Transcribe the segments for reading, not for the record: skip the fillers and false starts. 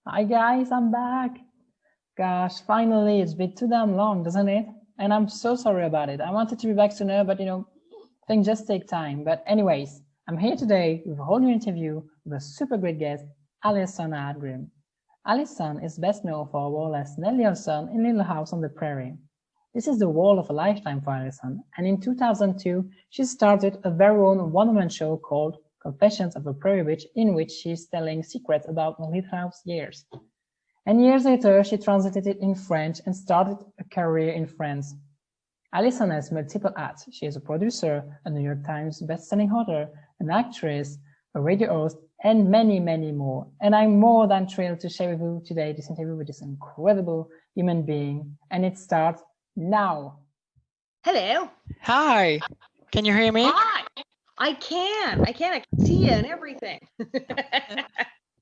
Hi guys, I'm back. Gosh, finally, it's been too damn long, doesn't it? And I'm so sorry about it. I wanted to be back sooner, but things just take time. But anyways, I'm here today with a whole new interview with a super great guest, Alison Arngrim. Alison is best known for her role as Nellie Olson in Little House on the Prairie. This is the role of a lifetime for Alison, and in 2002, she started a very own one-woman show called Confessions of a Prairie Witch, in which she is telling secrets about her Little House years. And years later, she translated it in French and started a career in France. Alison has multiple hats. She is a producer, a New York Times best-selling author, an actress, a radio host, and many, many more. And I'm more than thrilled to share with you today this interview with this incredible human being. And it starts now. Hello. Hi. Can you hear me? Hi. I can see you and everything.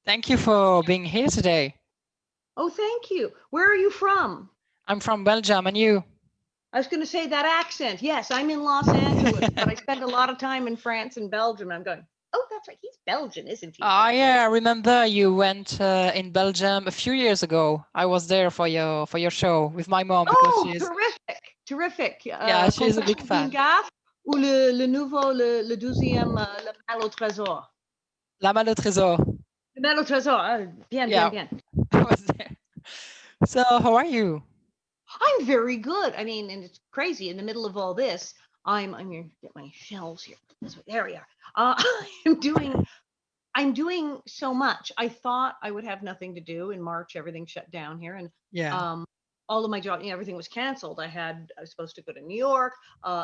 Thank you for being here today. Oh, thank you. Where are you from? I'm from Belgium, and you? I was going to say that accent. Yes, I'm in Los Angeles, but I spend a lot of time in France and Belgium. I'm going, oh, that's right. He's Belgian, isn't he? Oh, yeah. I remember you went in Belgium a few years ago. I was there for your show with my mom. Oh, Because terrific. Yeah, she's a big fan. Ou le nouveau, le 12e, le mal au trésor. La Malle au Trésor. Le mal au trésor. Bien. I was there. So, how are you? I'm very good. I mean, and it's crazy in the middle of all this. I'm going to get my shelves here. There we are. I'm doing so much. I thought I would have nothing to do in March. Everything shut down here, and all of my job, everything was canceled. I was supposed to go to New York.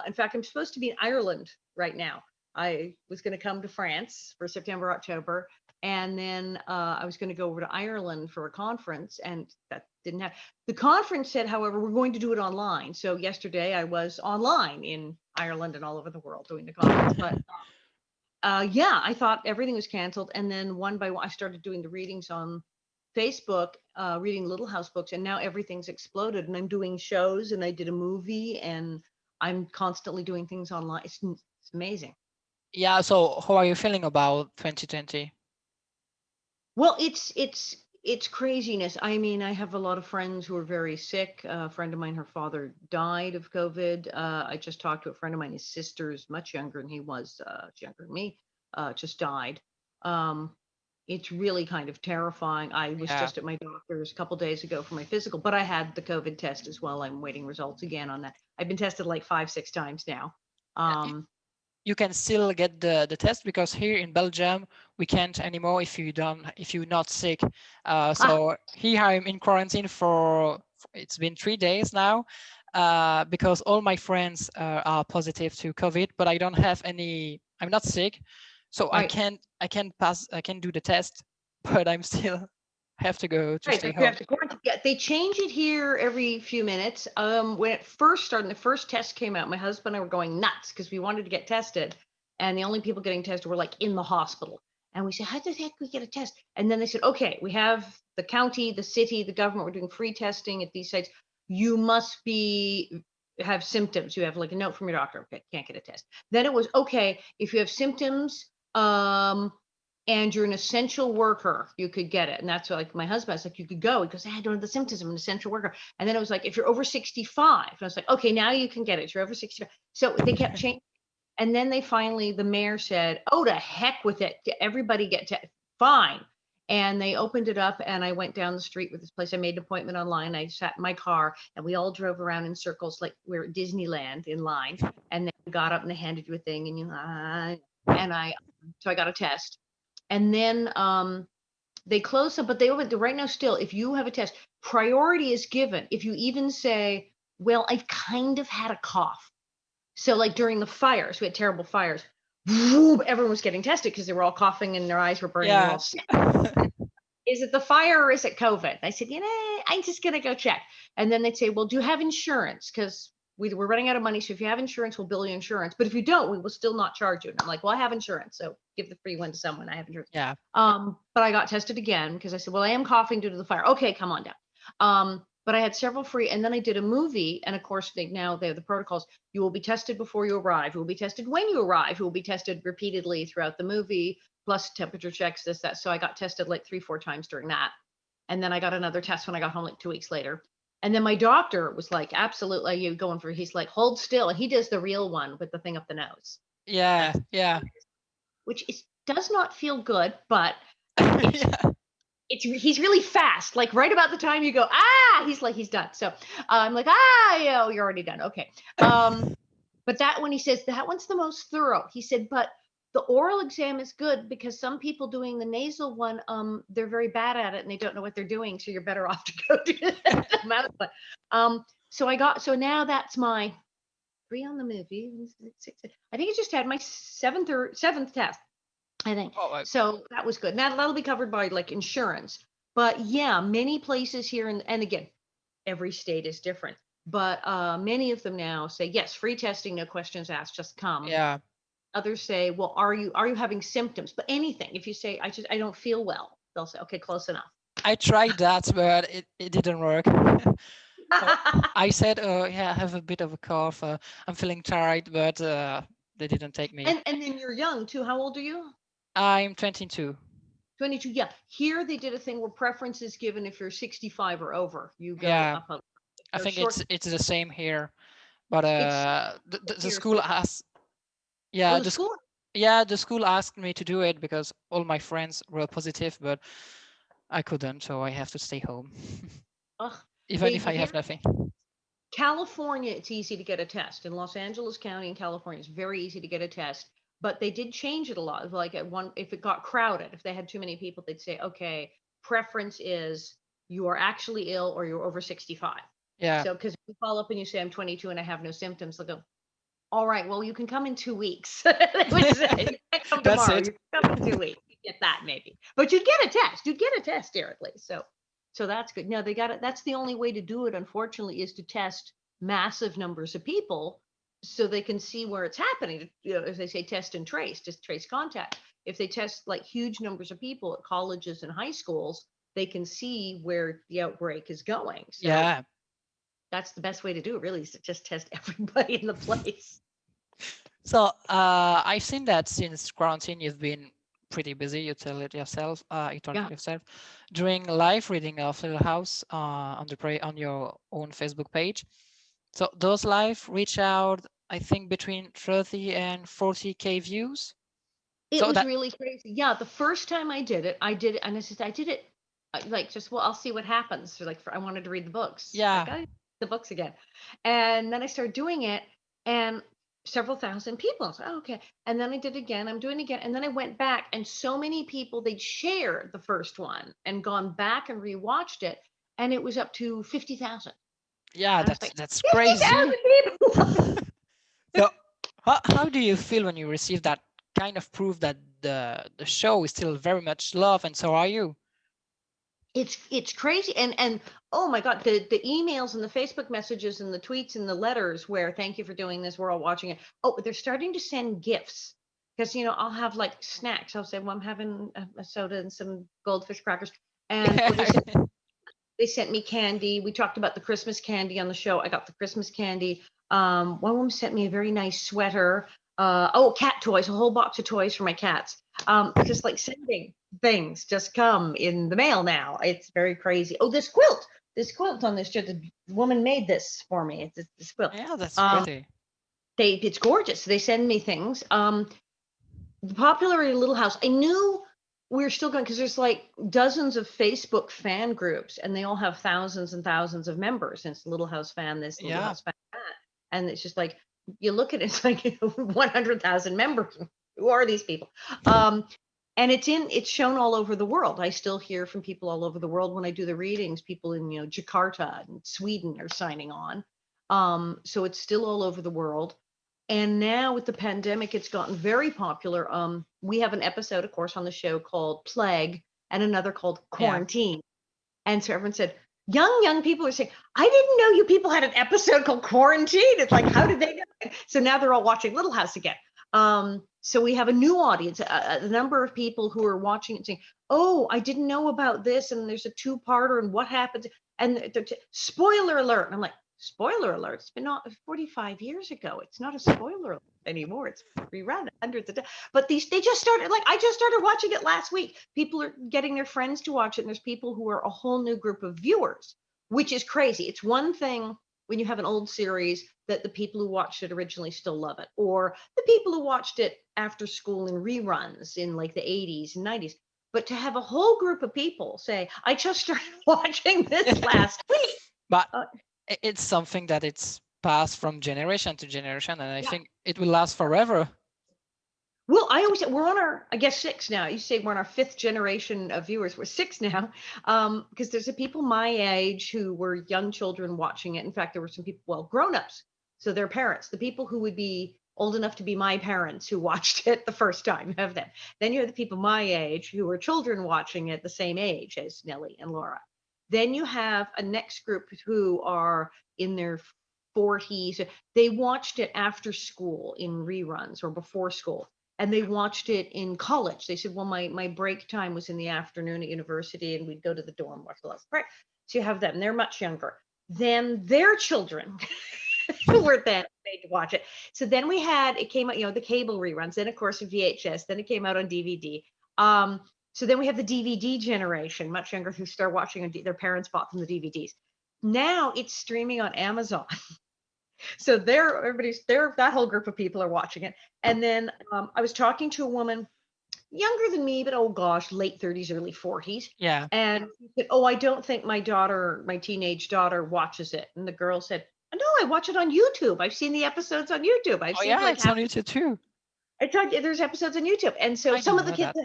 In fact, I'm supposed to be in Ireland right now. I was going to come to France for September, October, and then I was going to go over to Ireland for a conference, and that didn't happen. The conference said, however, we're going to do it online. So yesterday I was online in Ireland and all over the world doing the conference. But I thought everything was canceled, and then one by one I started doing the readings on Facebook, reading Little House books, and now everything's exploded, and I'm doing shows, and I did a movie, and I'm constantly doing things online. It's amazing. Yeah. So, how are you feeling about 2020? Well, it's craziness. I mean, I have a lot of friends who are very sick. A friend of mine, her father died of COVID. I just talked to a friend of mine. His sister's much younger than he was, younger than me, just died. It's really kind of terrifying. I was just at my doctor's a couple days ago for my physical, but I had the COVID test as well. I'm waiting results again on that. I've been tested like 5-6 times now. You can still get the test, because here in Belgium we can't anymore if you're not sick. So here I'm in quarantine for it's been 3 days now, because all my friends are positive to COVID, but I don't have any. I'm not sick, so right. I can do the test, but I'm still have to go to stay home. You have to quarantine. Yeah, they change it here every few minutes. When it first started, the first test came out, my husband and I were going nuts because we wanted to get tested, and the only people getting tested were like in the hospital. And we said, how the heck we get a test? And then they said, okay, we have the county, the city, the government. We're doing free testing at these sites. You must have symptoms. You have like a note from your doctor. Okay, can't get a test. Then it was okay if you have symptoms. And you're an essential worker, you could get it. And that's like my husband, I was like, you could go. He goes, I don't have the symptoms, I'm an essential worker. And then it was like, if you're over 65, and I was like, okay, now you can get it. You're over 65. So they kept changing. And then the mayor said, oh, to heck with it. Everybody fine. And they opened it up, and I went down the street with this place. I made an appointment online. I sat in my car, and we all drove around in circles like we're at Disneyland in line. And then we got up and they handed you a thing, and so I got a test. And then they close up, but they open right now still. If you have a test, priority is given. If you even say, well, I've kind of had a cough. So like during the fires, we had terrible fires. Everyone was getting tested because they were all coughing and their eyes were burning. Yeah. All sick. Is it the fire or is it COVID? I said, I'm just going to go check. And then they'd say, well, do you have insurance? Because we're running out of money. So if you have insurance, we'll bill you insurance. But if you don't, we will still not charge you. And I'm like, well, I have insurance. So give the free one to someone. I have insurance. Yeah. But I got tested again because I said, well, I am coughing due to the fire. Okay, come on down. But I had several free, and then I did a movie. And of course, now they have the protocols. You will be tested before you arrive. You will be tested when you arrive. You will be tested repeatedly throughout the movie, plus temperature checks, this, that. So I got tested like 3-4 times during that. And then I got another test when I got home like 2 weeks later. And then my doctor was like, absolutely, you going for, he's like, hold still. And he does the real one with the thing up the nose. Yeah, yeah. Which does not feel good, but Yeah. he's really fast. Like right about the time you go, he's done. So I'm like, you're already done. Okay. But that one, he says, that one's the most thorough. He said, but the oral exam is good because some people doing the nasal one, they're very bad at it and they don't know what they're doing. So you're better off to go do the mouth one. So now that's my 3 on the movie. 6, I think I just had my seventh test, I think. Oh, So that was good. Now that'll be covered by like insurance. But yeah, many places here, and again, every state is different. But many of them now say, yes, free testing, no questions asked, just come. yeah. Others say, well, are you having symptoms? But anything, if you say, I don't feel well, they'll say, okay, close enough. I tried that, but it didn't work. I said, yeah, I have a bit of a cough. I'm feeling tired, but they didn't take me. And then you're young too. How old are you? I'm 22. 22. Yeah. Here they did a thing where preference is given if you're 65 or over. You go Yeah, up. I think it's the same here, but the school asked. Yeah, the school. Yeah, the school asked me to do it because all my friends were positive, but I couldn't, so I have to stay home. Even if I have nothing. California, it's easy to get a test. In Los Angeles County in California, it's very easy to get a test, but they did change it a lot. Like if it got crowded, if they had too many people, they'd say, okay, preference is you are actually ill or you're over 65. Yeah. So because if you call up and you say I'm 22 and I have no symptoms, they'll go, all right, well, you can come in 2 weeks. They would say, you can't come That's tomorrow. it. You can come in 2 weeks. You get that maybe, but you'd get a test. You'd get a test, Derek Lee. So that's good. No, they got it. That's the only way to do it, unfortunately, is to test massive numbers of people so they can see where it's happening. You know, if they say test and trace, just trace contact. If they test like huge numbers of people at colleges and high schools, they can see where the outbreak is going. So yeah. That's the best way to do it, really, is to just test everybody in the place. So I've seen that since quarantine, you've been pretty busy. You tell it yourself. You told it yourself, doing live reading of Little House on the Prairie on your own Facebook page. So those live reach out, I think, between 30 and 40K views. It was really crazy. Yeah, the first time I did it, and I did it like just, well, I'll see what happens. So, like, I wanted to read the books. Yeah. Like, I the books again. And then I started doing it, and several thousand people. I was like, oh, okay. And then I did again. I'm doing it again. And then I went back, and so many people, they'd shared the first one and gone back and rewatched it, and it was up to 50,000. Yeah, that's crazy. 50,000 people. So how do you feel when you receive that kind of proof that the show is still very much loved, and so are you? It's crazy. And oh my God, the emails and the Facebook messages and the tweets and the letters where thank you for doing this, we're all watching it. Oh, they're starting to send gifts, because I'll have like snacks. I'll say, well, I'm having a soda and some goldfish crackers, and they sent me candy. We talked about the Christmas candy on the show. I got the Christmas candy. One woman sent me a very nice sweater. Cat toys, a whole box of toys for my cats. Just like sending things just come in the mail now. It's very crazy. Oh, this quilt on this, the woman made this for me. It's this quilt. Yeah, that's pretty. It's gorgeous. They send me things. The popularity of Little House, I knew we were still going, because there's like dozens of Facebook fan groups, and they all have thousands and thousands of members. And it's Little House fan this, Little House fan that. And it's just like, you look at it, it's like 100,000 members. Who are these people? And it's shown all over the world. I still hear from people all over the world when I do the readings. People in Jakarta and Sweden are signing on. So it's still all over the world. And now with the pandemic, it's gotten very popular. We have an episode, of course, on the show called Plague, and another called Quarantine. Yeah. And so everyone said, young people are saying, I didn't know you people had an episode called Quarantine. It's like, how did they know? So now they're all watching Little House again. So we have a new audience, a number of people who are watching it saying, oh, I didn't know about this, and there's a 2-parter, and what happens, and spoiler alert. And I'm like, spoiler alert, it's been not 45 years ago. It's not a spoiler alert anymore. It's rerun hundreds of times. But they just started, like, I just started watching it last week. People are getting their friends to watch it, and there's people who are a whole new group of viewers, which is crazy. It's one thing when you have an old series that the people who watched it originally still love it, or the people who watched it after school in reruns in like the 80s and 90s. But to have a whole group of people say, I just started watching this last week. But it's something that it's passed from generation to generation, and I think it will last forever. Well, I always say we're on our, I guess, 6 now. You say we're on our 5th generation of viewers. We're 6 now, because there's people my age who were young children watching it. In fact, there were some people, well, grown-ups, so their parents, the people who would be old enough to be my parents who watched it the first time. You have them. Then you have the people my age who were children watching it the same age as Nellie and Laura. Then you have a next group who are in their 40s. They watched it after school in reruns or before school. And they watched it in college. They said, well, my break time was in the afternoon at university, and we'd go to the dorm, watch the last break. So you have them, and they're much younger. Then their children who were then made to watch it. So then it came out, the cable reruns, then of course VHS, then it came out on DVD. So then we have the DVD generation, much younger, who start watching, their parents bought them the DVDs. Now it's streaming on Amazon. So that whole group of people are watching it. And then I was talking to a woman younger than me, but oh gosh, late 30s, early 40s. Yeah. And she said, oh, I don't think my teenage daughter watches it. And the girl said, no, I watch it on YouTube. I've seen the episodes on YouTube. It's on YouTube too. There's episodes on YouTube. And so some of the kids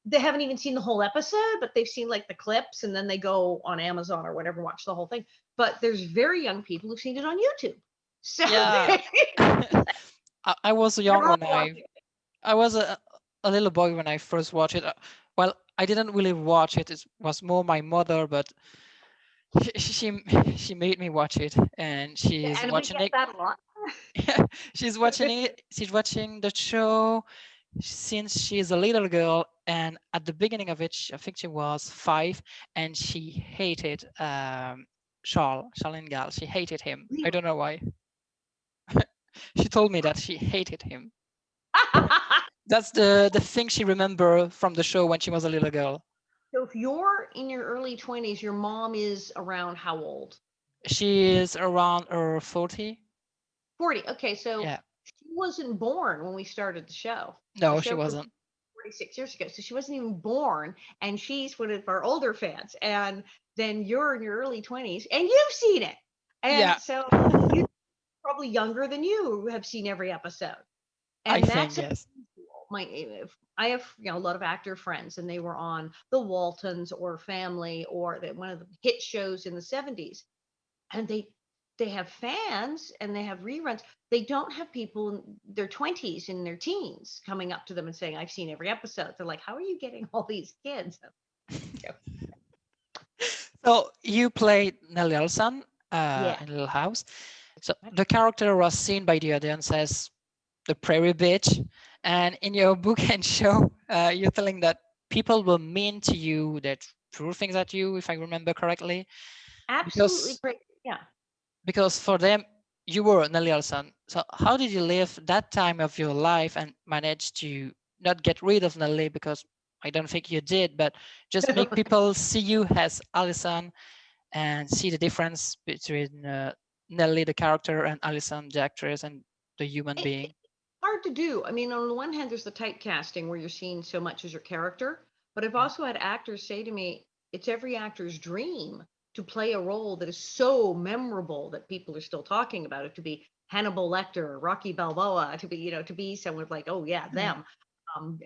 they haven't even seen the whole episode, but they've seen like the clips, and then they go on Amazon or whatever, watch the whole thing. But there's very young people who've seen it on YouTube. So yeah. I was young when I was a little boy when I first watched it. Well, I didn't really watch it. It was more my mother, but she made me watch it, and she's watching it. That a lot. She's watching it. She's watching the show since she's a little girl, and at the beginning of it, I think she was 5, and she hated Charles Ingal. She hated him. I don't know why. She told me that she hated him. That's the thing she remembered from the show when she was a little girl. So if you're in your early 20s, your mom is around how old? She is around 40. 40. Okay, so she wasn't born when we started the show. No, she wasn't. 46 years ago. So she wasn't even born, and she's one of our older fans. And then you're in your early 20s, and you've seen it. And so you're probably younger than you have seen every episode. And think yes. I have a lot of actor friends, and they were on The Waltons or Family or one of the hit shows in the 70s, and they have fans and they have reruns. They don't have people in their 20s and their teens coming up to them and saying, I've seen every episode. They're like, how are you getting all these kids? So you played Nellie Olson in Little House. So the character was seen by the audience as the prairie bitch, and in your book and show, you're telling that people were mean to you, that threw things at you, if I remember correctly. Absolutely great. Yeah. Because for them, you were Nellie Olson. So how did you live that time of your life and manage to not get rid of Nellie? Because I don't think you did, but just make people see you as Alison and see the difference between Nellie, the character, and Alison, the actress, and the human being. Hard to do. I mean, on the one hand, there's the typecasting where you're seeing so much as your character, but I've also had actors say to me, it's every actor's dream to play a role that is so memorable that people are still talking about it, to be Hannibal Lecter, Rocky Balboa, to be someone like, oh yeah, them.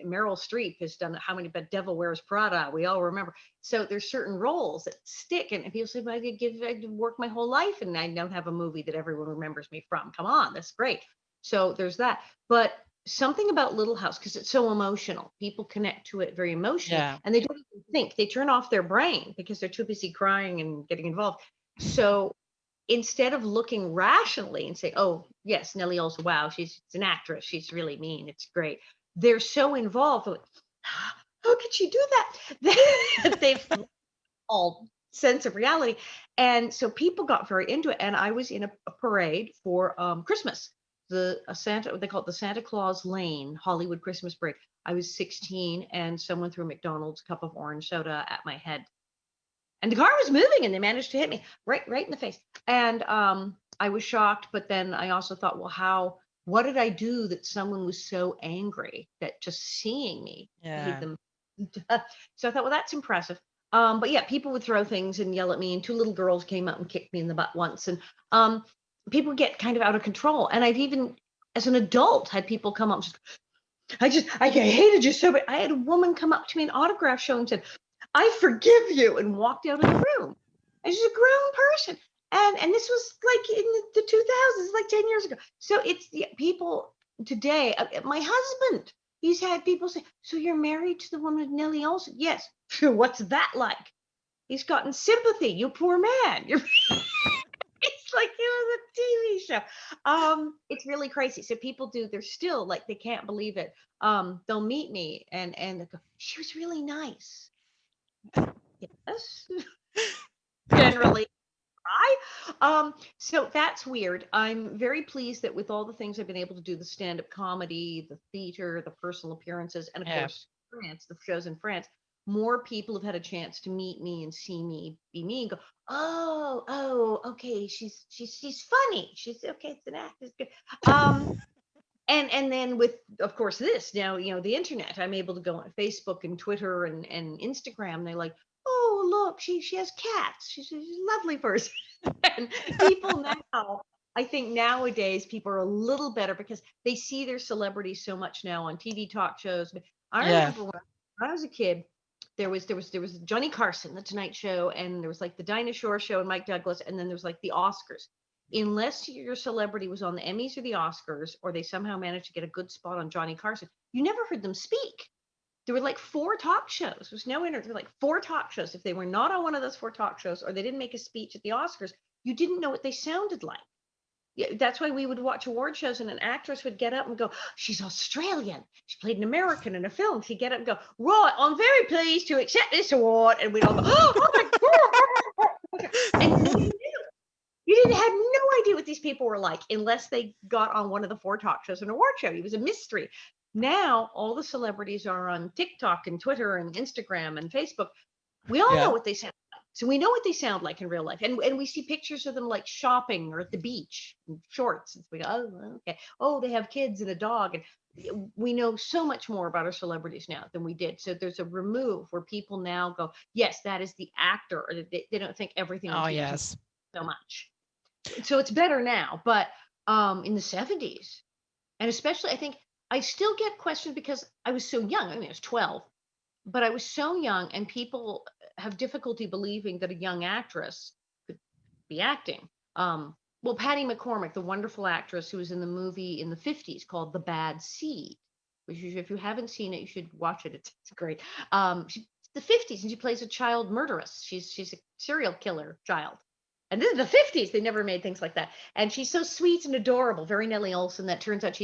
Meryl Streep has done how many, but Devil Wears Prada, we all remember. So there's certain roles that stick, and people say, well, I work my whole life and I don't have a movie that everyone remembers me from. Come on, that's great. So there's that. But something about Little House, because it's so emotional, people connect to it very emotionally, and they don't even think. They turn off their brain because they're too busy crying and getting involved. So instead of looking rationally and say, oh yes, Nellie Olson, wow, she's an actress, she's really mean, it's great, they're so involved. Like, how could she do that? They've all sense of reality. And so people got very into it. And I was in a parade for Christmas, Santa, they call it the Santa Claus Lane Hollywood Christmas Parade. I was 16 and someone threw a McDonald's cup of orange soda at my head. And the car was moving and they managed to hit me right in the face. And I was shocked, but then I also thought, well, what did I do that someone was so angry that just seeing me made them? So I thought, well, that's impressive. But yeah, people would throw things and yell at me, and 2 little girls came up and kicked me in the butt once. And people get kind of out of control. And I've even, as an adult, had people come up and just, I hated you so bad. I had a woman come up to me in an autograph show and said, I forgive you, and walked out of the room. And she's a grown person. And this was like in the 2000s, like 10 years ago. So it's people today. My husband, he's had people say, so you're married to the woman with Nellie Olson? Yes. What's that like? He's gotten sympathy. You poor man. It's like it was a TV show. It's really crazy. So people they're still like, they can't believe it. They'll meet me and they go, she was really nice. Yes. Generally. So that's weird. I'm very pleased that with all the things I've been able to do, the stand-up comedy, the theater, the personal appearances, and of course, France, the shows in France, more people have had a chance to meet me and see me be me and go, oh, okay, she's funny. She's okay, it's an act, it's good. And then with, of course, this now, the internet, I'm able to go on Facebook and Twitter and Instagram. They're like, oh, look, she has cats. She's a lovely person. And people now, I think nowadays people are a little better because they see their celebrities so much now on TV talk shows. I remember when I was a kid, there was Johnny Carson, The Tonight Show, and there was like the Dinah Shore Show and Mike Douglas, and then there was like the Oscars. Unless your celebrity was on the Emmys or the Oscars, or they somehow managed to get a good spot on Johnny Carson, you never heard them speak. There were like 4 talk shows. There's no internet. There were like 4 talk shows. If they were not on one of those 4 talk shows, or they didn't make a speech at the Oscars, you didn't know what they sounded like. Yeah, that's why we would watch award shows and an actress would get up and go, she's Australian. She played an American in a film. She'd get up and go, right, I'm very pleased to accept this award. And we'd all go, oh my God. And nobody knew. You didn't have no idea what these people were like unless they got on one of the 4 talk shows, an award show. It was a mystery. Now all the celebrities are on TikTok and Twitter and Instagram and Facebook. We all know what they sound like. So we know what they sound like in real life. And we see pictures of them like shopping or at the beach in shorts. And we go, oh, okay. Oh, they have kids and a dog. And we know so much more about our celebrities now than we did. So there's a remove where people now go, yes, that is the actor. Or they don't think everything on TV is so much. So it's better now. But in the 70s, and especially I think I still get questions because I was so young. I mean, I was 12. But I was so young, and people have difficulty believing that a young actress could be acting. Well, Patty McCormack, the wonderful actress who was in the movie in the 50s called The Bad Seed, which if you haven't seen it, you should watch it. It's great. She's the 50s, and she plays a child murderess. She's a serial killer child. And this is the 50s. They never made things like that. And she's so sweet and adorable, very Nellie Olson, that turns out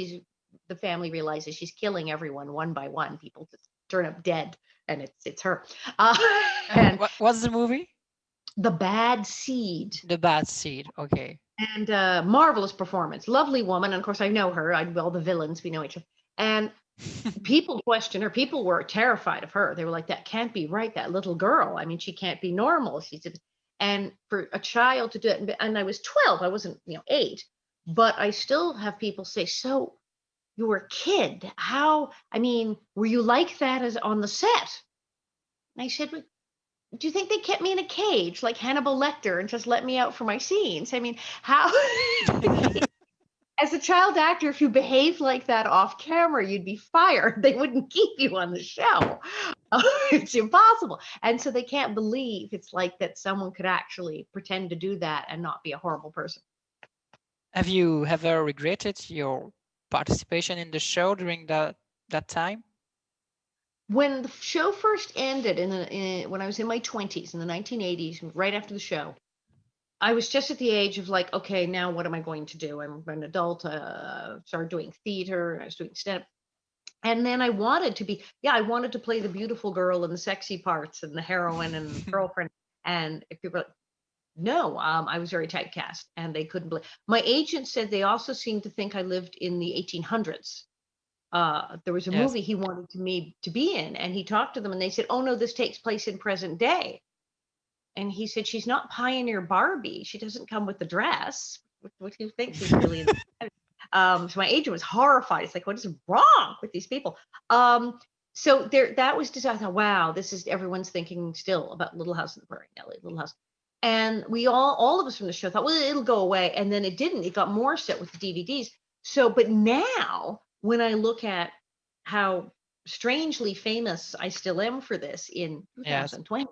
the family realizes she's killing everyone one by one. People just turn up dead, and it's her. And what's the movie? The Bad Seed. The Bad Seed. Okay. And marvelous performance, lovely woman. And of course, I know her. All the villains, we know each other. And people questioned her. People were terrified of her. They were like, "That can't be right. That little girl. I mean, she can't be normal." And for a child to do it, and I was 12. I wasn't, 8. But I still have people say, "So you were a kid. How? I mean, were you like that as on the set?" And I said, well, do you think they kept me in a cage like Hannibal Lecter and just let me out for my scenes? I mean, how? As a child actor, if you behaved like that off camera, you'd be fired. They wouldn't keep you on the show. It's impossible. And so they can't believe it's like that someone could actually pretend to do that and not be a horrible person. Have you ever regretted your participation in the show during that time? When the show first ended when I was in my 20s in the 1980s, right after the show, I was just at the age of like, okay, now what am I going to do? I'm an adult, started doing theater, I was doing stand-up. And then I wanted to play the beautiful girl and the sexy parts and the heroine and the girlfriend. And if people are like, no, I was very typecast, and they couldn't believe. My agent said they also seemed to think I lived in the 1800s. There was a Yes. movie he wanted me to be in, and he talked to them, and they said, "Oh no, this takes place in present day." And he said, "She's not Pioneer Barbie. She doesn't come with the dress. What do you think? She's really." So my agent was horrified. It's like, what is wrong with these people? So there, that was just, I thought, wow, this is, everyone's thinking still about Little House on the Prairie, Nellie, Little House. And we all of us from the show thought, well, it'll go away. And then it didn't. It got more set with the DVDs. So, but now when I look at how strangely famous I still am for this in Yes. 2020,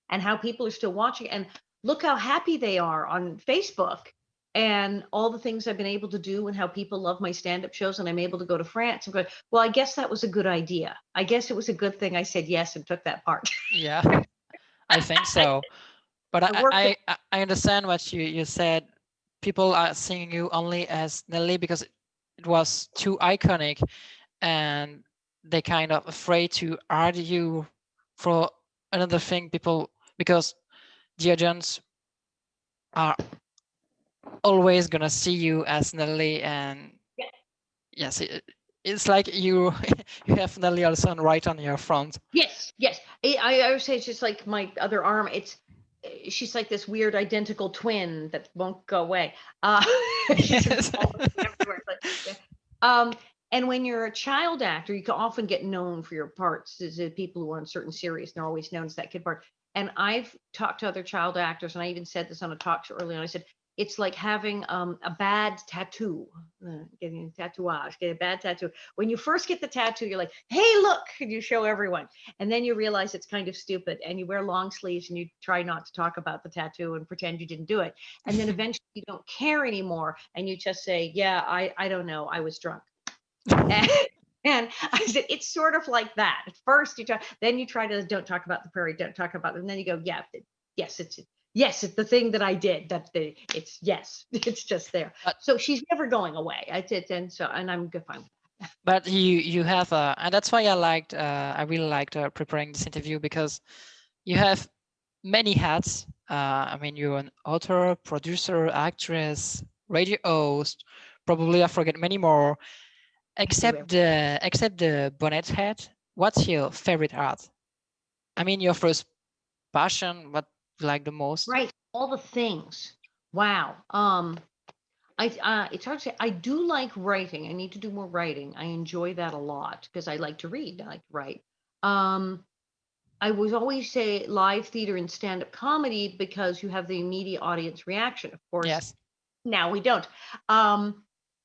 and how people are still watching, and look how happy they are on Facebook, and all the things I've been able to do, and how people love my stand-up shows, and I'm able to go to France and go, well, I guess that was a good idea. I guess it was a good thing I said yes and took that part. Yeah, I think so. But I worked it. I understand what you said. People are seeing you only as Nelly because it was too iconic, and they kind of afraid to argue for another thing. People, because the audience are always gonna see you as Nelly, and Yeah. yes, it's like you you have Nelly also right on your front. Yes, yes. I would say it's just like my other arm. She's like this weird identical twin that won't go away. She's Yes. everywhere. Um, and when you're a child actor, you can often get known for your parts. As people who are on certain series, they're always known as that kid part. And I've talked to other child actors, and I even said this on a talk show earlier. And I said, it's like having a bad tattoo, getting a tatouage, get a bad tattoo. When you first get the tattoo, you're like, hey, look, and you show everyone. And then you realize it's kind of stupid, and you wear long sleeves, and you try not to talk about the tattoo and pretend you didn't do it. And then eventually you don't care anymore, and you just say, yeah, I don't know, I was drunk. And I said, it's sort of like that. At first you try, then you try to, don't talk about the prairie, don't talk about it. And then you go, yeah, yes, it's the thing that I did. It's yes, it's just there. So she's never going away. I did, and I'm good, fine. But you have and that's why I really liked preparing this interview, because you have many hats. I mean, you're an author, producer, actress, radio host. Probably I forget many more. Except the bonnet hat. What's your favorite art? I mean, your first passion. What you like the most? Right, all the things. Wow. It's hard to say. I do like writing. I need to do more writing. I enjoy that a lot because I like to read. I like to write. I was always say live theater and stand-up comedy because you have the immediate audience reaction. Of course, Yes. now we don't.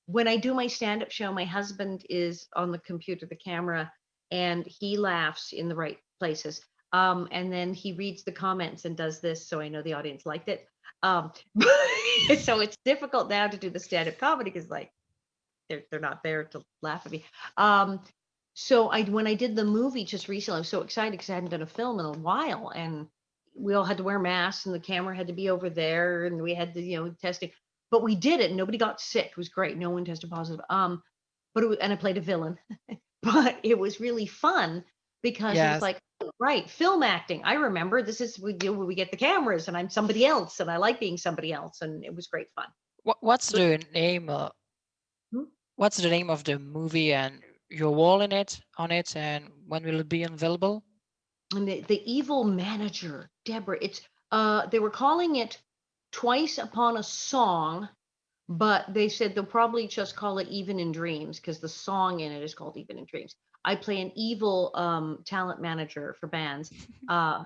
When I do my stand-up show, my husband is on the computer, the camera, and he laughs in the right places. And then he reads the comments and does this, so I know the audience liked it. So it's difficult now to do the stand-up comedy because like they're not there to laugh at me. So when I did the movie just recently, I was so excited because I hadn't done a film in a while, and we all had to wear masks, and the camera had to be over there, and we had to testing. But we did it, and nobody got sick. It was great. No one tested positive. But and I played a villain, but it was really fun because it was like, right, film acting. I remember this is we get the cameras, and I'm somebody else, and I like being somebody else, and it was great fun. What's the name? What's the name of the movie and your role on it, and when will it be available? And the evil manager, Deborah. It's they were calling it Twice Upon a Song, but they said they'll probably just call it Even in Dreams because the song in it is called Even in Dreams. I play an evil talent manager for bands.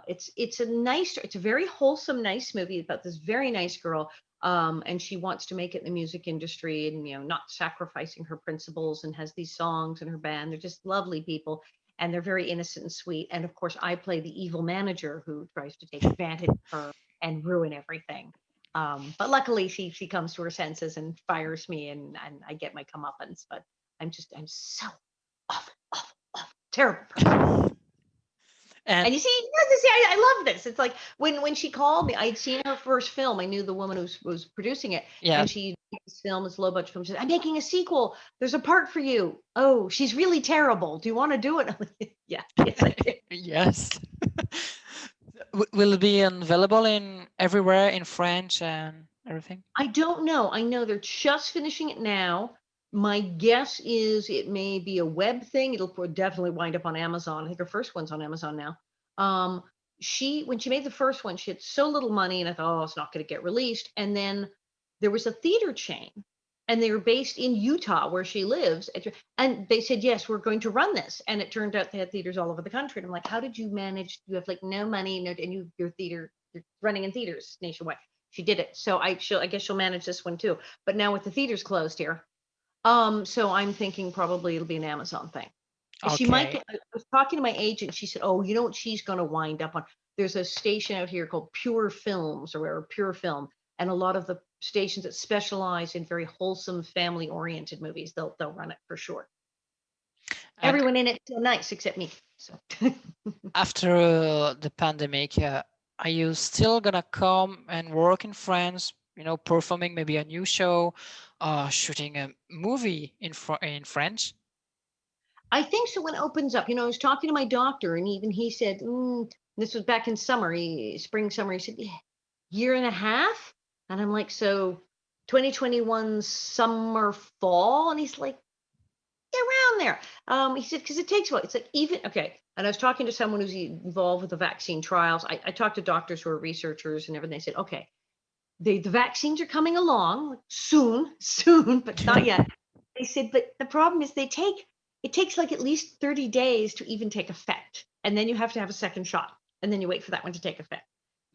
It's a very wholesome, nice movie about this very nice girl, and she wants to make it in the music industry, and not sacrificing her principles, and has these songs in her band. They're just lovely people, and they're very innocent and sweet. And of course, I play the evil manager who tries to take advantage of her and ruin everything. But luckily she comes to her senses and fires me, and I get my comeuppance. But I'm so awful, terrible person. And you see, I love this. It's like when she called me, I'd seen her first film. I knew the woman who was producing it. Yeah. And this film is low budget film. She said, I'm making a sequel. There's a part for you. Oh, she's really terrible. Do you want to do it? Yeah. Yes, I do. Yes. will it be available in everywhere in French and everything? I don't know. I know they're just finishing it now. My guess is it may be a web thing. It'll definitely wind up on Amazon. I think her first one's on Amazon now. When she made the first one, she had so little money, and I thought, oh, it's not going to get released. And then there was a theater chain, and they were based in Utah, where she lives. And they said, yes, we're going to run this. And it turned out they had theaters all over the country. And I'm like, how did you manage? You have like no money, and you're running in theaters nationwide. She did it. So I guess she'll manage this one too. But now with the theaters closed here, so I'm thinking probably it'll be an Amazon thing. She might Okay. get, I was talking to my agent. She said, oh, you know what she's going to wind up on? There's a station out here called Pure Films or Pure Film. And a lot of the stations that specialize in very wholesome, family oriented movies, they'll run it for sure. And Everyone in it's so nice except me. So after the pandemic, are you still gonna come and work in France? You know, performing maybe a new show, shooting a movie in French? I think so when it opens up. I was talking to my doctor, and even he said, this was back in summer, spring, summer. He said, yeah, year and a half. And I'm like, so 2021 summer, fall. And he's like, around there. He said, because it takes what? It's like okay. And I was talking to someone who's involved with the vaccine trials. I talked to doctors who are researchers and everything. They said, okay, the vaccines are coming along soon, but not yet. They said, but the problem is it takes like at least 30 days to even take effect. And then you have to have a second shot. And then you wait for that one to take effect.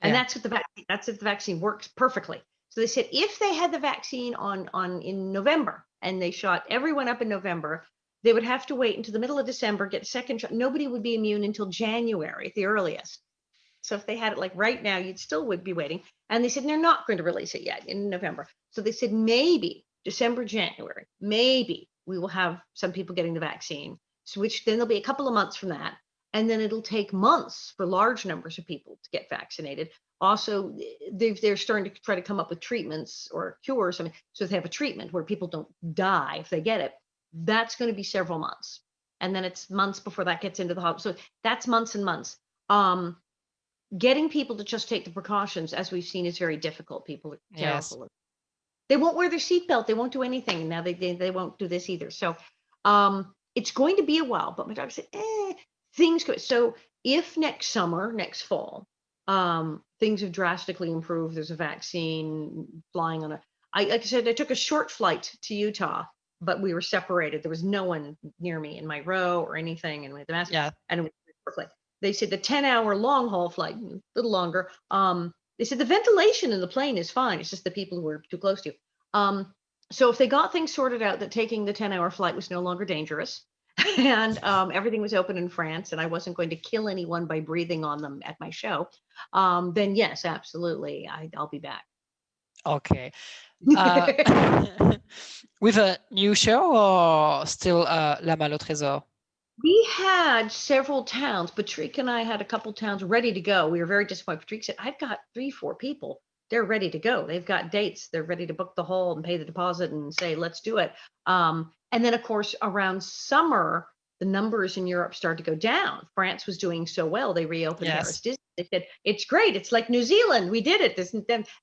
And that's if the vaccine works perfectly. So they said if they had the vaccine in November and they shot everyone up in November, they would have to wait until the middle of December, get a second shot. Nobody would be immune until January at the earliest. So if they had it like right now, you'd still would be waiting. And they said they're not going to release it yet in November. So they said maybe December, January, maybe we will have some people getting the vaccine, so which then there'll be a couple of months from that. And then it'll take months for large numbers of people to get vaccinated. Also, they're starting to try to come up with treatments or cures. I mean, so if they have a treatment where people don't die if they get it, that's going to be several months. And then it's months before that gets into the hospital. So that's months and months. Getting people to just take the precautions, as we've seen, is very difficult. People are terrible. Yes. They won't wear their seatbelt. They won't do anything. Now they won't do this either. So it's going to be a while. But my doctor said, things go. So if next summer, next fall, things have drastically improved, there's a vaccine flying on like I said, I took a short flight to Utah, but we were separated. There was no one near me in my row or anything, and we had the mask. Yeah. And it was a short flight. They said the 10-hour long haul flight, a little longer. They said the ventilation in the plane is fine. It's just the people who are too close to you. So if they got things sorted out that taking the 10-hour flight was no longer dangerous, and everything was open in France, and I wasn't going to kill anyone by breathing on them at my show, then yes, absolutely, I'll be back. Okay. With a new show or still La Malle au Trésor? We had several towns. Patrick and I had a couple towns ready to go. We were very disappointed. Patrick said, I've got 3-4 people. They're ready to go. They've got dates. They're ready to book the hall and pay the deposit and say, let's do it. And then, of course, around summer, the numbers in Europe started to go down. France was doing so well. They reopened Paris Disney. They said, it's great. It's like New Zealand. We did it.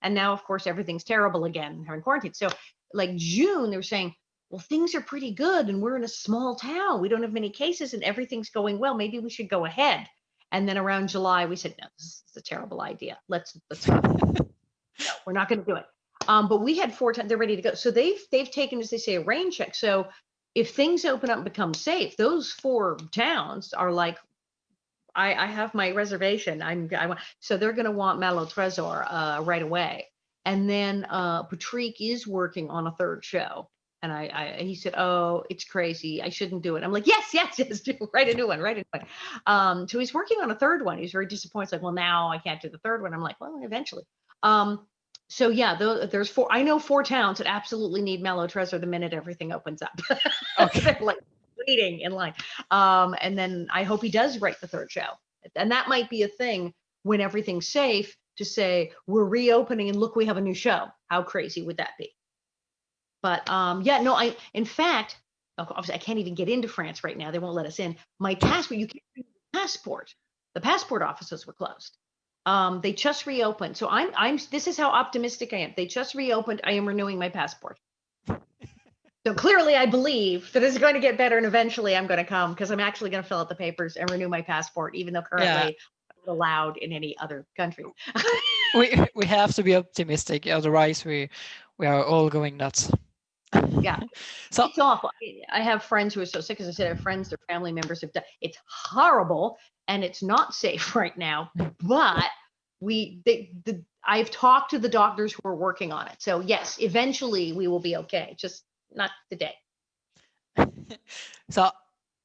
And now, of course, everything's terrible again. They're in quarantine. So like June, they were saying, well, things are pretty good and we're in a small town. We don't have many cases and everything's going well. Maybe we should go ahead. And then around July, we said, no, this is a terrible idea. Let's go. No, we're not going to do it. But we had 4 towns. They're ready to go. So they've taken, as they say, a rain check. So if things open up and become safe, those 4 towns are like, I have my reservation. So they're going to want Malle au Trésor right away. And then Patrick is working on a 3rd show. And he said, oh, it's crazy. I shouldn't do it. I'm like, yes, write a new one. So he's working on a 3rd one. He's very disappointed. Like, well, now I can't do the 3rd one. I'm like, well, eventually. So yeah, there's 4. I know 4 towns that absolutely need Malle au Trésor the minute everything opens up. Okay. They're like waiting in line. And then I hope he does write the 3rd show. And that might be a thing when everything's safe to say, we're reopening and look, we have a new show. How crazy would that be? But yeah, no, in fact, obviously I can't even get into France right now. They won't let us in. My passport, you can't bring your passport. The passport offices were closed. They just reopened. So this is how optimistic I am. They just reopened. I am renewing my passport. So clearly I believe that it's going to get better and eventually I'm going to come because I'm actually going to fill out the papers and renew my passport, even though currently I'm not allowed in any other country. We have to be optimistic, otherwise we are all going nuts. Yeah. So It's awful. I have friends who are so sick. As I said, I have friends, their family members have died. It's horrible and it's not safe right now. But I've talked to the doctors who are working on it. So yes, eventually we will be okay. Just not today. so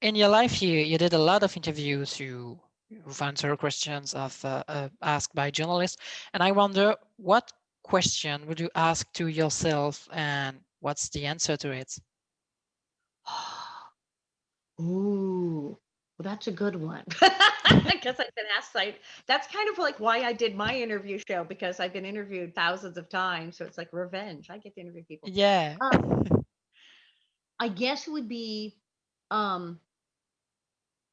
in your life, you did a lot of interviews. You've answered questions asked by journalists, and I wonder what question would you ask to yourself, and what's the answer to it? Ooh, well, that's a good one. I guess I've been asked. That's kind of like why I did my interview show, because I've been interviewed thousands of times. So it's like revenge. I get to interview people. Yeah. I guess it would be, well,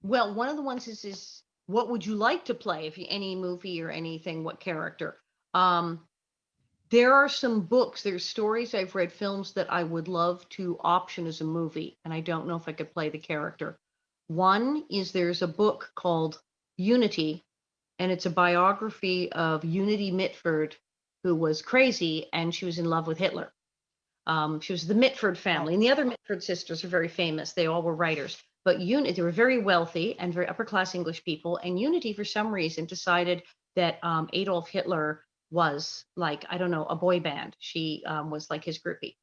one of the ones is what would you like to play if you any movie or anything? What character? There are some books, there's stories I've read, films that I would love to option as a movie, and I don't know if I could play the character. One is there's a book called Unity, and it's a biography of Unity Mitford, who was crazy and she was in love with Hitler. She was the Mitford family, and the other Mitford sisters are very famous. They all were writers, but they were very wealthy and very upper class English people. And Unity, for some reason, decided that Adolf Hitler was like, I don't know, a boy band. She was like his groupie.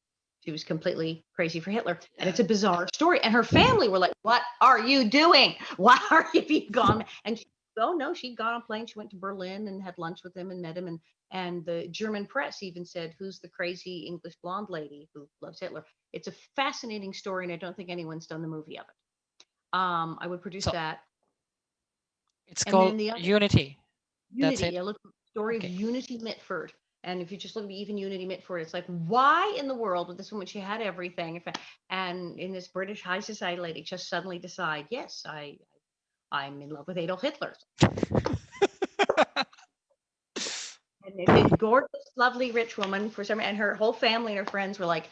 She was completely crazy for Hitler, and it's a bizarre story. And her family were like, "What are you doing? Why are you being gone?" And she, oh no, she'd gone on a plane. She went to Berlin and had lunch with him and met him, and the German press even said, "Who's the crazy English blonde lady who loves Hitler?" It's a fascinating story, and I don't think anyone's done the movie of it. I would produce So that. it's And called then the other, Unity. That's Unity. it. Yeah, look, the story of Okay. Unity Mitford. And if you just look at even Unity Mitford, it's like, why in the world would this woman, she had everything, and in this British high society lady just suddenly decide, yes, I'm in love with Adolf Hitler. And the gorgeous, lovely, rich woman for some, and her whole family and her friends were like,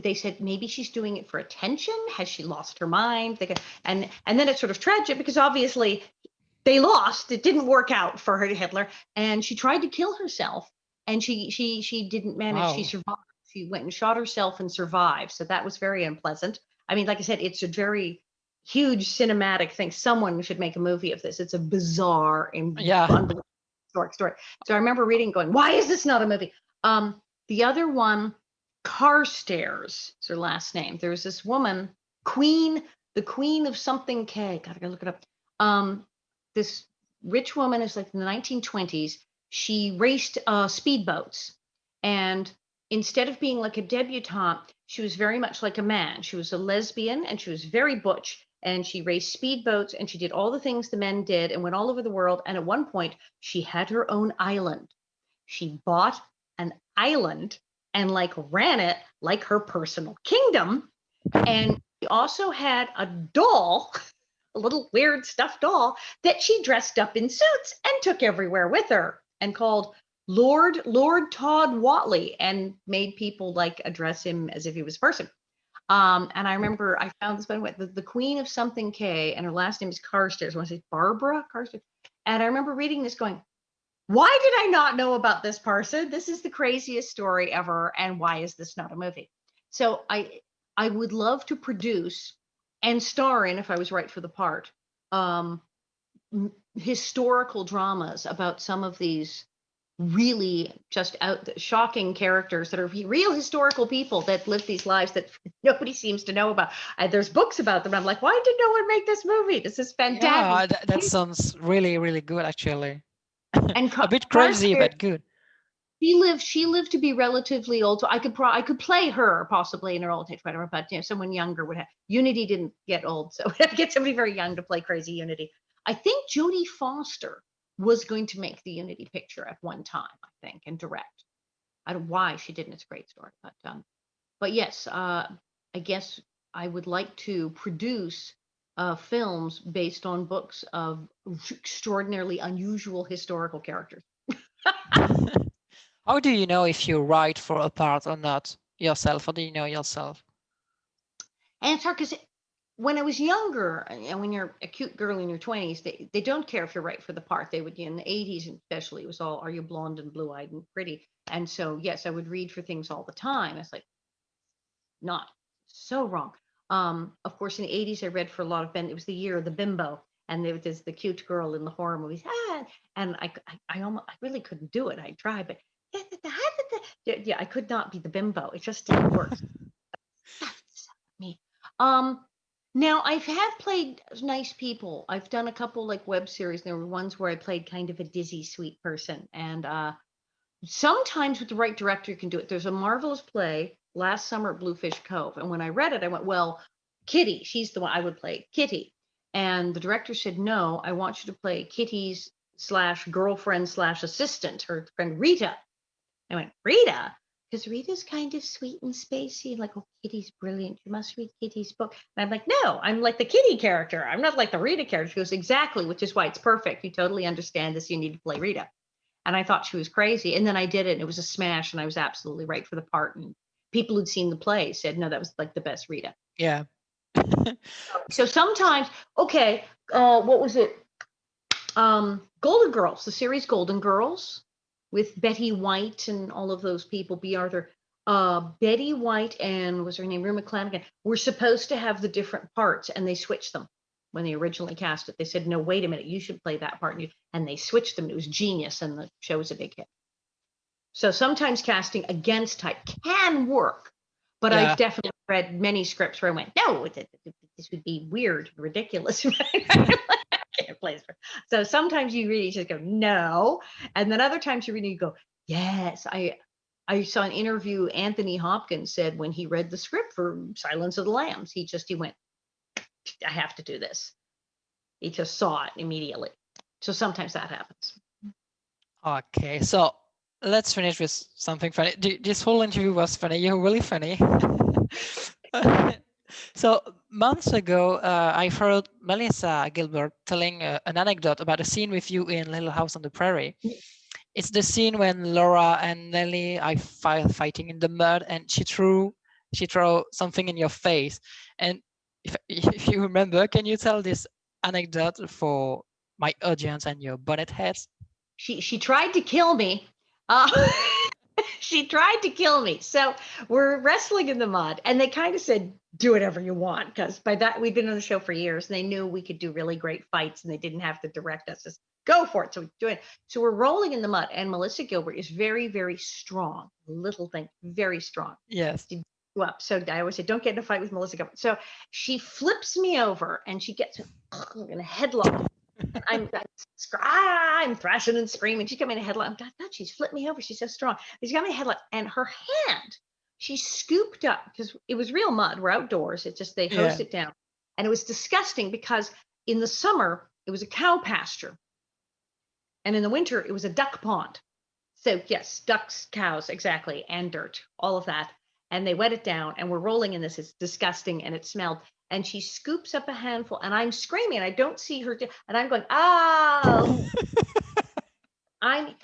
they said maybe she's doing it for attention. Has she lost her mind? And then it's sort of tragic because obviously they lost. It didn't work out for her, Hitler, and she tried to kill herself, and she didn't manage. Wow. She survived. She went and shot herself and survived. So that was very unpleasant. I mean, like I said, it's a very huge cinematic thing. Someone should make a movie of this. It's a bizarre and unbelievable historic story. So I remember reading, going, "Why is this not a movie?" The other one, Carstairs is her last name. There was this woman, the Queen of something K. Gotta look it up. This rich woman is like in the 1920s. She raced speedboats, and instead of being like a debutante, she was very much like a man. She was a lesbian, and she was very butch. And she raced speedboats, and she did all the things the men did, and went all over the world. And at one point, she had her own island. She bought an island and like ran it like her personal kingdom. And she also had a doll, a little weird stuffed doll that she dressed up in suits and took everywhere with her, and called Lord Todd Whatley, and made people like address him as if he was a person. And I remember I found this one with the Queen of something K, and her last name is Carstairs. I want to say Barbara Carstairs. And I remember reading this going, why did I not know about this person? This is the craziest story ever. And why is this not a movie? So I would love to produce and star in, if I was right for the part, historical dramas about some of these really just shocking characters that are real historical people that live these lives that nobody seems to know about. There's books about them. I'm like, why did no one make this movie? This is fantastic. Yeah, that sounds really, really good, actually. And A bit crazy, but good. She lived to be relatively old, so I could play her possibly in her old age, whatever. But someone younger would have. Unity didn't get old, so I'd get somebody very young to play crazy Unity. I think Jodie Foster was going to make the Unity picture at one time, I think, and direct. I don't know why she didn't. It's a great story, but yes, I guess I would like to produce films based on books of extraordinarily unusual historical characters. How do you know if you write for a part or not yourself? How do you know yourself? And it's hard because when I was younger, and when you're a cute girl in your 20s, they don't care if you're right for the part. They would, in the 80s especially, it was all, are you blonde and blue-eyed and pretty? And so, yes, I would read for things all the time. It's like, not so wrong. Of course, in the 80s, I read for a lot of it was the year of the bimbo. And there was the cute girl in the horror movies. And I really couldn't do it. I tried, but yeah, I could not be the bimbo. It just didn't work. Me. Now I have played nice people. I've done a couple like web series. There were ones where I played kind of a dizzy, sweet person, and sometimes with the right director you can do it. There's a marvelous play last summer at Bluefish Cove, and when I read it, I went, well, Kitty, she's the one I would play, Kitty. And the director said, no, I want you to play Kitty's / girlfriend / assistant, her friend Rita. I went, Rita? Because Rita's kind of sweet and spacey, like, oh, Kitty's brilliant. You must read Kitty's book. And I'm like, no, I'm like the Kitty character. I'm not like the Rita character. She goes, exactly, which is why it's perfect. You totally understand this. You need to play Rita. And I thought she was crazy. And then I did it, and it was a smash, and I was absolutely right for the part. And people who'd seen the play said, no, that was like the best Rita. Yeah. So sometimes, okay, what was it? Golden Girls, the series Golden Girls with Betty White and all of those people, B. Arthur. Betty White and was her name Rue McClanagan were supposed to have the different parts, and they switched them when they originally cast it. They said, no, wait a minute, you should play that part. And they switched them. It was genius, and the show was a big hit. So sometimes casting against type can work, but Yeah. I've definitely read many scripts where I went, no, this would be weird, ridiculous. Can't play this. So sometimes you really just go, no. And then other times you really go, yes. I saw an interview Anthony Hopkins said when he read the script for Silence of the Lambs, he went, I have to do this. He just saw it immediately. So sometimes that happens. Okay, so let's finish with something funny. This whole interview was funny. You're really funny. So months ago, I heard Melissa Gilbert telling an anecdote about a scene with you in Little House on the Prairie. It's the scene when Laura and Nellie are fighting in the mud, and she threw something in your face. And if you remember, can you tell this anecdote for my audience and your bonnet heads? She tried to kill me. She tried to kill me. So we're wrestling in the mud, and they kind of said, do whatever you want, because by that we've been on the show for years, and they knew we could do really great fights, and they didn't have to direct us. Just go for it. So we do it. So we're rolling in the mud, and Melissa Gilbert is very, very strong. Little thing, very strong. Yes. Well, so I always say, don't get in a fight with Melissa Gilbert. So she flips me over, and she gets in a headlock. I'm thrashing and screaming. She got me in a headlock. God, she's flipped me over. She's so strong. She's got me in a headlock, and her hand, she scooped up, because it was real mud. We're outdoors. It's just they hosed it down, and it was disgusting because in the summer it was a cow pasture, and in the winter it was a duck pond. So yes, ducks, cows, exactly, and dirt, all of that. And they wet it down, and we're rolling in this. It's disgusting, and it smelled. And she scoops up a handful, and I'm screaming, and I don't see her, and I'm going, oh.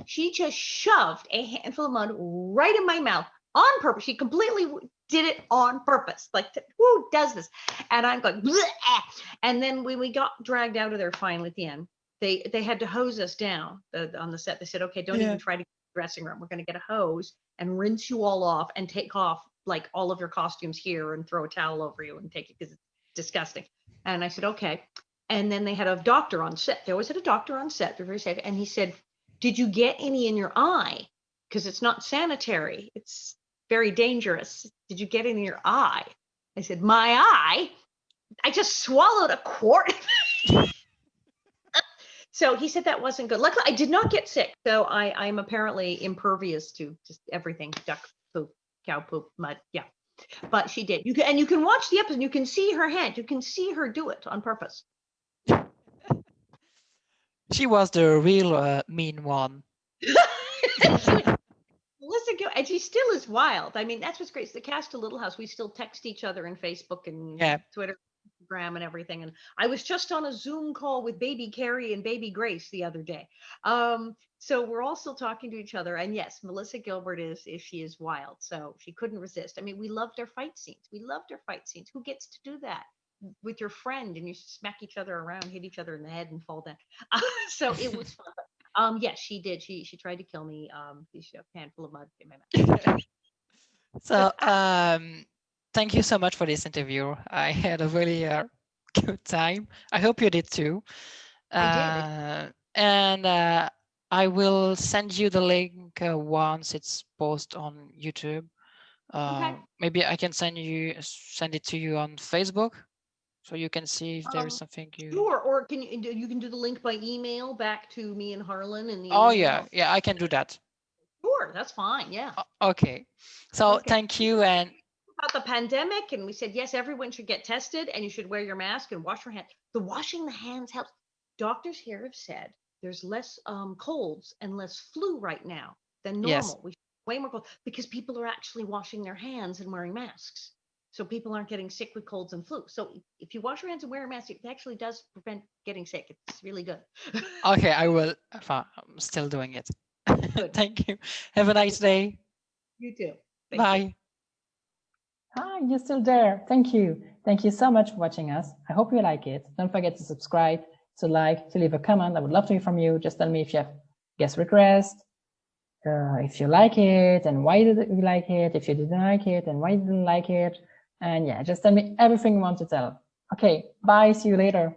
She just shoved a handful of mud right in my mouth on purpose. She completely did it on purpose. Like, who does this? And I'm going, bleh. And then when we got dragged out of there finally at the end, they had to hose us down on the set. They said, okay, don't even try to get to the dressing room. We're going to get a hose and rinse you all off and take off like all of your costumes here and throw a towel over you and take it because it's disgusting. And I said, okay. And then they had a doctor on set. They always had a doctor on set. They're very safe. And he said, did you get any in your eye? Because it's not sanitary. It's very dangerous. Did you get any in your eye? I said, my eye? I just swallowed a quart. So he said that wasn't good. Luckily, I did not get sick. So I'm apparently impervious to just everything. Duck poop, cow poop, mud. Yeah. But she did. You can watch the episode. You can see her hand. You can see her do it on purpose. She was the real mean one. Melissa Gil, and she still is wild. I mean, that's what's great. It's the cast of Little House. We still text each other in Facebook and Twitter. Instagram and everything. And I was just on a Zoom call with baby Carrie and baby Grace the other day. So we're all still talking to each other. And yes, Melissa Gilbert she is wild. So she couldn't resist. I mean, we loved our fight scenes. Who gets to do that with your friend and you smack each other around, hit each other in the head and fall down? So it was fun. Yes, she did. She tried to kill me. She shoved a handful of mud in my mouth. So thank you so much for this interview. I had a really good time. I hope you did too. I did. And I will send you the link once it's posted on YouTube. Okay. Maybe I can send it to you on Facebook, so you can see if there is something you. Sure. Or can you can do the link by email back to me and Harlan and the. Oh email. yeah, I can do that. Sure, that's fine. Yeah. Okay. So thank you. And about the pandemic, and we said yes, everyone should get tested, and you should wear your mask and wash your hands. The washing the hands helps. Doctors here have said there's less colds and less flu right now than normal. Yes. We way more cold because people are actually washing their hands and wearing masks. So people aren't getting sick with colds and flu. So if you wash your hands and wear a mask, it actually does prevent getting sick. It's really good. Okay, I will. I'm still doing it. Thank you. Have a nice day. You too. Bye. Hi, you're still there. Thank you. Thank you so much for watching us. I hope you like it. Don't forget to subscribe, to like, to leave a comment. I would love to hear from you. Just tell me if you have guest requests, if you like it and why did you like it, if you didn't like it and why you didn't like it. And yeah, just tell me everything you want to tell. Okay, bye. See you later.